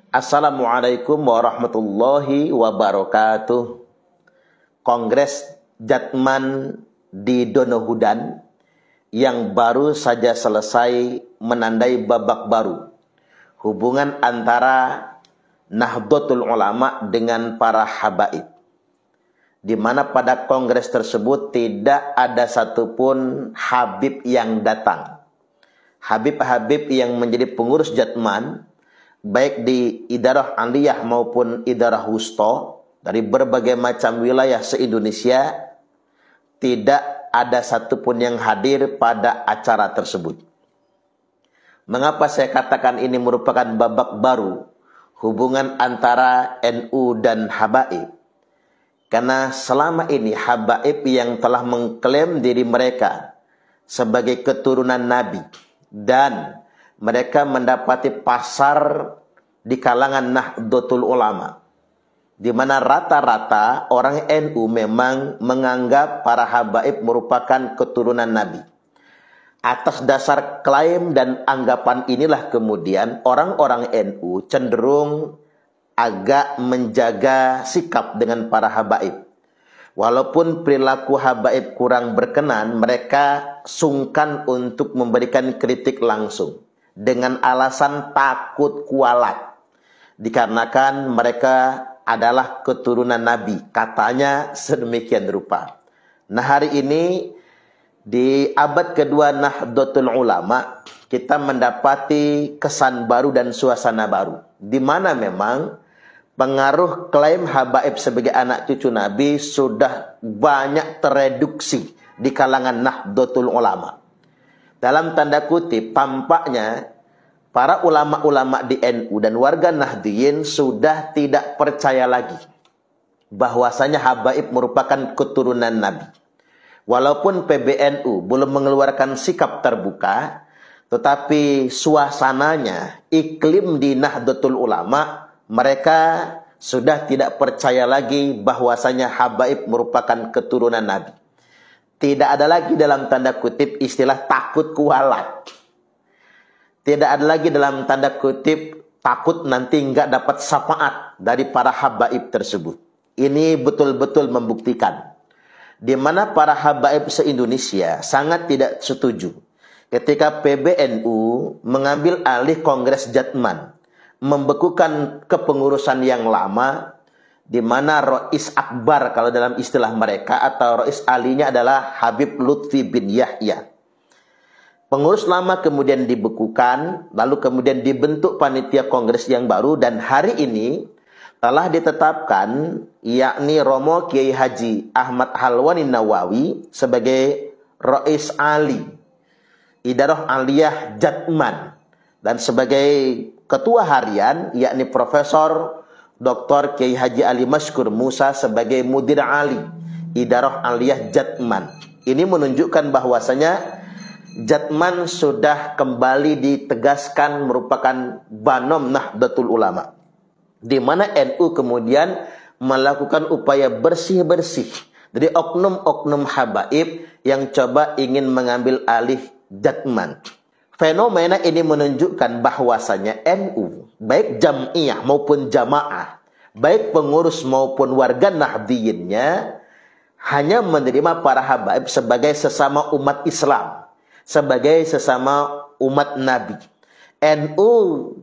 Assalamualaikum warahmatullahi wabarakatuh. Kongres Jatman di Donohudan yang baru saja selesai menandai babak baru hubungan antara Nahdlatul Ulama dengan para habaib, di mana pada kongres tersebut tidak ada satupun habib yang datang. Habib-habib yang menjadi pengurus Jatman, baik di Idarah Aliyah maupun Idarah Wusta dari berbagai macam wilayah se-Indonesia, tidak ada satupun yang hadir pada acara tersebut. Mengapa saya katakan ini merupakan babak baru hubungan antara NU dan habaib? Karena selama ini habaib yang telah mengklaim diri mereka sebagai keturunan Nabi dan mereka mendapati pasar di kalangan Nahdlatul Ulama, di mana rata-rata orang NU memang menganggap para habaib merupakan keturunan Nabi. Atas dasar klaim dan anggapan inilah kemudian orang-orang NU cenderung agak menjaga sikap dengan para habaib. Walaupun perilaku habaib kurang berkenan, mereka sungkan untuk memberikan kritik langsung dengan alasan takut kualat, dikarenakan mereka adalah keturunan Nabi, katanya sedemikian rupa. Nah, hari ini di abad kedua Nahdlatul Ulama, kita mendapati kesan baru dan suasana baru, di mana memang pengaruh klaim habaib sebagai anak cucu Nabi sudah banyak tereduksi di kalangan Nahdlatul Ulama. Dalam tanda kutip, tampaknya para ulama-ulama di NU dan warga Nahdliyin sudah tidak percaya lagi bahwasanya habaib merupakan keturunan Nabi. Walaupun PBNU belum mengeluarkan sikap terbuka, tetapi suasananya, iklim di Nahdlatul Ulama, mereka sudah tidak percaya lagi bahwasanya habaib merupakan keturunan Nabi. Tidak ada lagi dalam tanda kutip istilah takut kualat. Tidak ada lagi dalam tanda kutip takut nanti nggak dapat syafaat dari para habaib tersebut. Ini betul-betul membuktikan di mana para habaib se-Indonesia sangat tidak setuju ketika PBNU mengambil alih Kongres Jatman, membekukan kepengurusan yang lama, di mana Rois Akbar kalau dalam istilah mereka, atau Rois Alinya adalah Habib Lutfi bin Yahya. Pengurus lama kemudian dibekukan, lalu kemudian dibentuk panitia kongres yang baru, dan hari ini telah ditetapkan yakni Romo Kiai Haji Ahmad Halwani Nawawi sebagai Rois Ali Idarah Aliyah Jatman, dan sebagai ketua harian yakni Profesor Dr. Kiai Haji Ali Mashkur Musa sebagai Mudir Ali Idarah Aliyah Jatman. Ini menunjukkan bahwasanya Jatman sudah kembali ditegaskan merupakan Banom Nahdlatul Ulama, di mana NU kemudian melakukan upaya bersih-bersih dari oknum-oknum habaib yang coba ingin mengambil alih Jatman. Fenomena ini menunjukkan bahwasanya NU, baik jam'iyah maupun jamaah, baik pengurus maupun warga Nahdliyinnya, hanya menerima para habaib sebagai sesama umat Islam, sebagai sesama umat Nabi. NU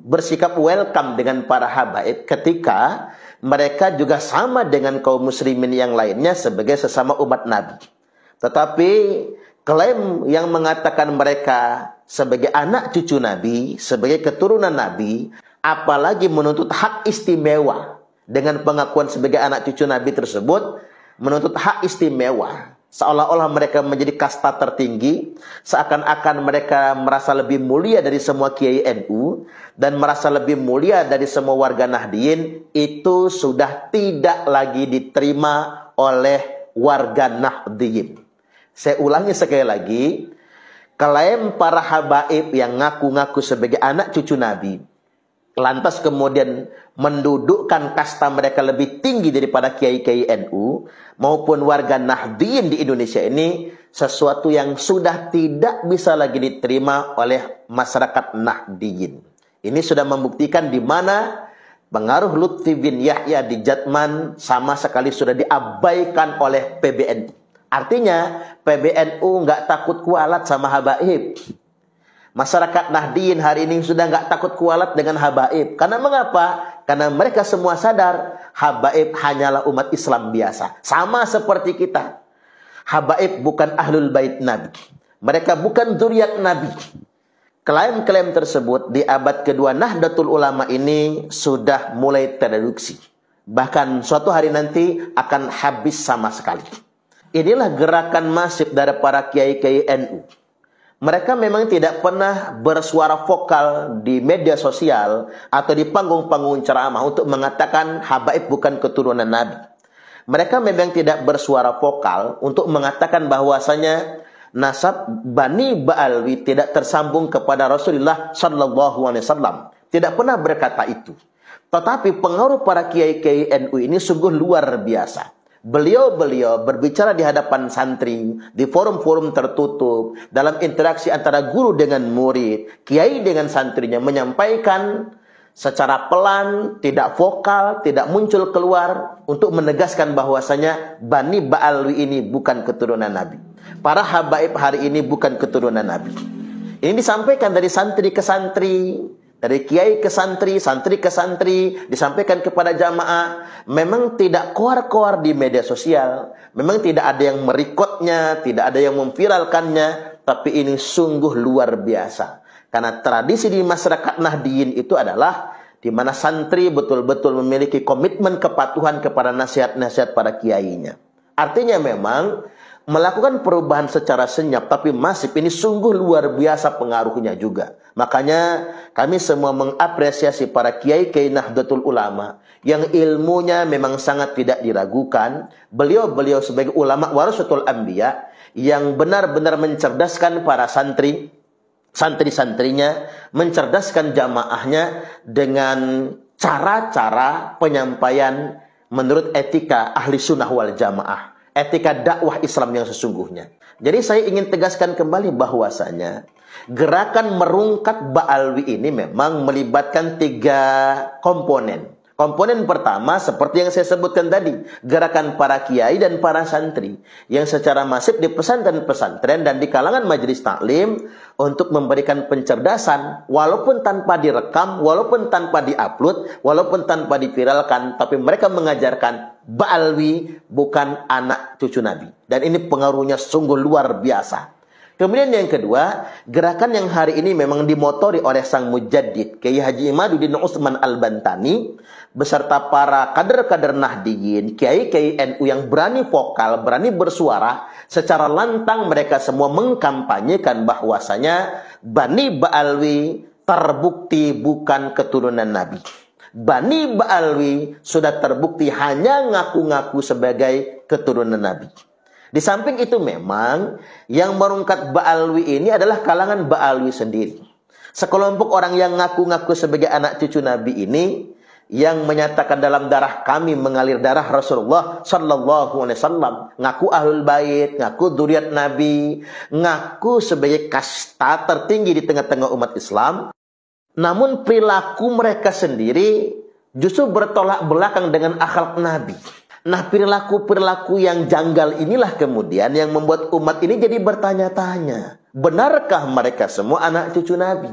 bersikap welcome dengan para habaib ketika mereka juga sama dengan kaum muslimin yang lainnya sebagai sesama umat Nabi. Tetapi klaim yang mengatakan mereka sebagai anak cucu Nabi, sebagai keturunan Nabi, apalagi menuntut hak istimewa dengan pengakuan sebagai anak cucu Nabi tersebut, menuntut hak istimewa, seolah-olah mereka menjadi kasta tertinggi, seakan-akan mereka merasa lebih mulia dari semua kiai NU dan merasa lebih mulia dari semua warga Nahdliyin. Itu sudah tidak lagi diterima oleh warga Nahdliyin. Saya ulangi sekali lagi, klaim para habaib yang ngaku-ngaku sebagai anak cucu Nabi, lantas kemudian mendudukkan kasta mereka lebih tinggi daripada kiai-kiai NU maupun warga Nahdliyin di Indonesia ini, sesuatu yang sudah tidak bisa lagi diterima oleh masyarakat Nahdliyin. Ini sudah membuktikan di mana Pengaruh Lutfi bin Yahya di Jatman sama sekali sudah diabaikan oleh PBNU. Artinya PBNU nggak takut kualat sama habaib. Masyarakat Nahdliyin hari ini sudah nggak takut kualat dengan habaib. Karena mengapa? Karena mereka semua sadar habaib hanyalah umat Islam biasa. Sama seperti kita. Habaib bukan ahlul bait Nabi. Mereka bukan zuriat Nabi. Klaim-klaim tersebut di abad kedua Nahdlatul Ulama ini sudah mulai tereduksi. Bahkan suatu hari nanti akan habis sama sekali. Inilah gerakan masif dari para kiai-kiai NU. Mereka memang tidak pernah bersuara vokal di media sosial atau di panggung-panggung ceramah untuk mengatakan habaib bukan keturunan Nabi. Mereka memang tidak bersuara vokal untuk mengatakan bahwasanya nasab Bani Ba'alwi tidak tersambung kepada Rasulullah Sallallahu Alaihi Wasallam. Tidak pernah berkata itu. Tetapi pengaruh para kiai-kiai NU ini sungguh luar biasa. Beliau-beliau berbicara di hadapan santri, di forum-forum tertutup, dalam interaksi antara guru dengan murid, kiai dengan santrinya, menyampaikan secara pelan, tidak vokal, tidak muncul keluar, untuk menegaskan bahwasanya Bani Ba'alwi ini bukan keturunan Nabi. Para habaib hari ini bukan keturunan Nabi. Ini disampaikan dari santri ke santri, dari kiai ke santri, santri ke santri, disampaikan kepada jamaah. Memang tidak koar-koar di media sosial, memang tidak ada yang merekodnya, tidak ada yang memviralkannya, tapi ini sungguh luar biasa. Karena tradisi di masyarakat Nahdliyin itu adalah di mana santri betul-betul memiliki komitmen kepatuhan kepada nasihat-nasihat para kiainya. Artinya memang melakukan perubahan secara senyap tapi masif ini sungguh luar biasa pengaruhnya juga. Makanya kami semua mengapresiasi para kiai-kiai Nahdlatul Ulama yang ilmunya memang sangat tidak diragukan. Beliau-beliau sebagai ulama warasatul anbiya yang benar-benar mencerdaskan para santri-santrinya, mencerdaskan jamaahnya dengan cara-cara penyampaian menurut etika ahli sunnah wal jamaah. Etika dakwah Islam yang sesungguhnya. Jadi saya ingin tegaskan kembali bahwasanya gerakan merungkat Ba'alwi ini memang melibatkan 3 komponen. Komponen pertama seperti yang saya sebutkan tadi, gerakan para kiai dan para santri yang secara masif di pesantren-pesantren dan di kalangan majelis taklim untuk memberikan pencerdasan walaupun tanpa direkam, walaupun tanpa diupload, walaupun tanpa diviralkan, tapi mereka mengajarkan Ba'alwi bukan anak cucu Nabi. Dan ini pengaruhnya sungguh luar biasa. Kemudian yang kedua, gerakan yang hari ini memang dimotori oleh sang mujaddid Kiai Haji Imaduddin Utsman Al-Bantani beserta para kader-kader Nahdliyin, kiai-kiai NU yang berani vokal, berani bersuara, secara lantang mereka semua mengkampanyekan bahwasanya Bani Ba'alwi terbukti bukan keturunan Nabi. Bani Ba'alwi sudah terbukti hanya ngaku-ngaku sebagai keturunan Nabi. Di samping itu memang yang merungkat Ba'alwi ini adalah kalangan Ba'alwi sendiri. Sekelompok orang yang ngaku-ngaku sebagai anak cucu Nabi ini yang menyatakan dalam darah kami mengalir darah Rasulullah Sallallahu Alaihi Wasallam, ngaku ahlul bait, ngaku dzurriat Nabi, ngaku sebagai kasta tertinggi di tengah-tengah umat Islam. Namun perilaku mereka sendiri justru bertolak belakang dengan akhlak Nabi. Nah, perilaku-perilaku yang janggal inilah kemudian yang membuat umat ini jadi bertanya-tanya. Benarkah mereka semua anak cucu Nabi?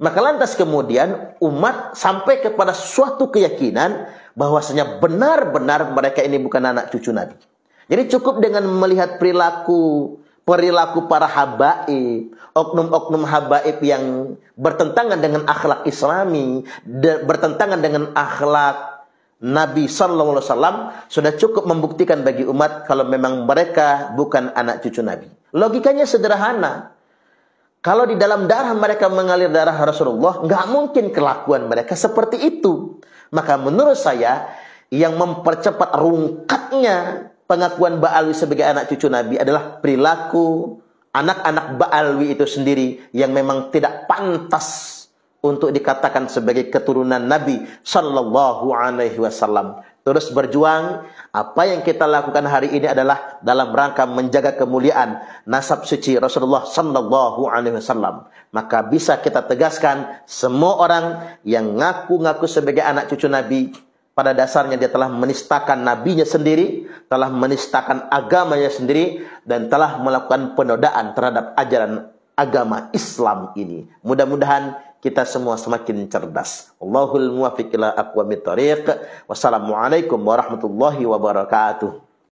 Maka lantas kemudian umat sampai kepada suatu keyakinan bahwasanya benar-benar mereka ini bukan anak cucu Nabi. Jadi cukup dengan melihat perilaku para habaib, oknum-oknum habaib yang bertentangan dengan akhlak Islami, bertentangan dengan akhlak Nabi Sallallahu Alaihi Wasallam, sudah cukup membuktikan bagi umat kalau memang mereka bukan anak cucu Nabi. Logikanya sederhana. Kalau di dalam darah mereka mengalir darah Rasulullah, nggak mungkin kelakuan mereka seperti itu. Maka menurut saya, yang mempercepat rungkatnya pengakuan Ba'alwi sebagai anak cucu Nabi adalah perilaku anak-anak Ba'alwi itu sendiri yang memang tidak pantas untuk dikatakan sebagai keturunan Nabi Sallallahu Alaihi Wasallam. Terus berjuang, apa yang kita lakukan hari ini adalah dalam rangka menjaga kemuliaan nasab suci Rasulullah Sallallahu Alaihi Wasallam. maka bisa kita tegaskan semua orang yang ngaku-ngaku sebagai anak cucu Nabi, pada dasarnya dia telah menistakan nabinya sendiri, telah menistakan agamanya sendiri, dan telah melakukan penodaan terhadap ajaran agama Islam ini. Mudah-mudahan kita semua semakin cerdas. Allahul muwaffiq ila aqwamit thoriq. Wassalamualaikum warahmatullahi wabarakatuh.